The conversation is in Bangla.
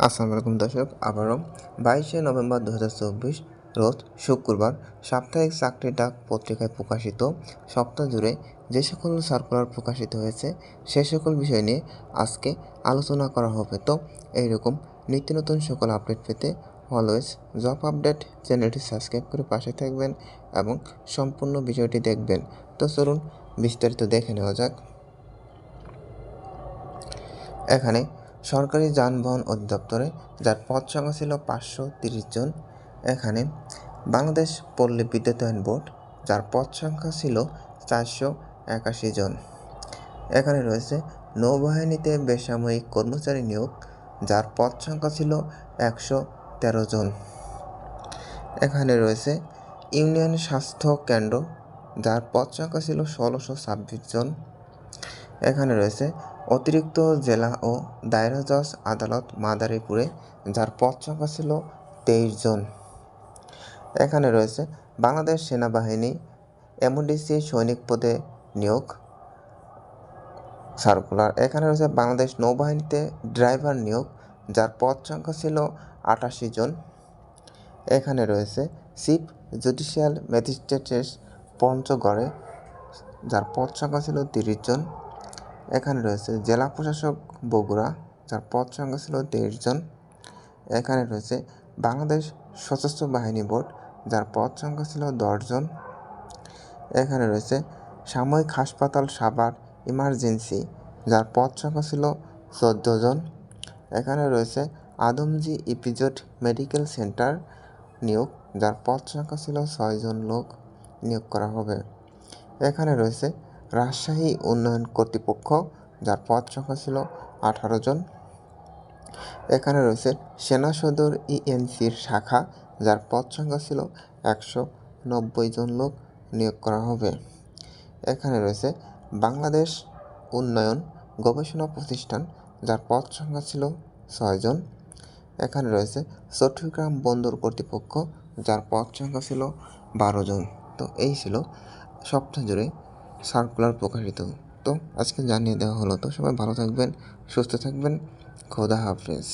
আসসালামু আলাইকুম দর্শক, আবারও 22শে নভেম্বর 2024 রোজ শুক্রবার সাপ্তাহিক চাকরি ডাক পত্রিকায় প্রকাশিত সপ্তাহ জুড়ে যে সকল সার্কুলার প্রকাশিত হয়েছে সে সকল বিষয় নিয়ে আজকে আলোচনা করা হবে। তো এইরকম নিত্য নতুন সকল আপডেট পেতে অলওয়েজ জব আপডেট চ্যানেলটি সাবস্ক্রাইব করে পাশে থাকবেন এবং সম্পূর্ণ বিষয়টি দেখবেন। তো চলুন বিস্তারিত দেখে নেওয়া যাক। এখানে সরকারি যানবাহন অধিদপ্তরে যার পদ সংখ্যা ছিল 530 জন। এখানে বাংলাদেশ পল্লী বিদ্যুতায়ন বোর্ড যার পদ সংখ্যা ছিল 481 জন। এখানে রয়েছে নৌবাহিনীতে বেসামরিক কর্মচারী নিয়োগ যার পদ সংখ্যা ছিল 113 জন। এখানে রয়েছে ইউনিয়ন স্বাস্থ্য কেন্দ্র যার পদ সংখ্যা ছিল 1626 জন। এখানে রয়েছে অতিরিক্ত জেলা ও দায়রা জজ আদালত মাদারীপুরে যার পদ সংখ্যা ছিল 23 জন। এখানে রয়েছে বাংলাদেশ সেনাবাহিনী এমওডিসি সৈনিক পদে নিয়োগ সার্কুলার। এখানে রয়েছে বাংলাদেশ নৌবাহিনীতে ড্রাইভার নিয়োগ যার পদ সংখ্যা ছিল 88 জন। এখানে রয়েছে চিফ জুডিশিয়াল ম্যাজিস্ট্রেটের পঞ্চগড়ে যার পদ সংখ্যা ছিল 30 জন। এখানে রয়েছে জেলা প্রশাসক বগুড়া যার পদ সংখ্যা ছিল 23 জন। এখানে রয়েছে বাংলাদেশ সশস্ত্র বাহিনী বোর্ড যার পদ সংখ্যা ছিল 10 জন। এখানে রয়েছে সাময়িক হাসপাতাল সাভার ইমার্জেন্সি যার পদ সংখ্যা ছিল 14 জন। এখানে রয়েছে আদমজি ইপিজেড মেডিকেল সেন্টার নিয়োগ যার পদ সংখ্যা ছিল 6 জন লোক নিয়োগ করা হবে। এখানে রয়েছে রাজশাহী উন্নয়ন কর্তৃপক্ষ যার পদ সংখ্যা ছিল 18 জন। এখানে রয়েছে সেনা সদর ইএনসির শাখা যার পদ সংখ্যা ছিল 190 জন লোক নিয়োগ করা হবে। এখানে রয়েছে বাংলাদেশ উন্নয়ন গবেষণা প্রতিষ্ঠান যার পদ সংখ্যা ছিল 6 জন। এখানে রয়েছে চট্টগ্রাম বন্দর কর্তৃপক্ষ যার পদ সংখ্যা ছিল 12 জন। তো এই ছিল সপ্তাহ জুড়ে সার্কুলার প্রকাশিত। তো আজকে জানিয়ে দেওয়া হলো। তো সবাই ভালো থাকবেন, সুস্থ থাকবেন। খোদা হাফেজ।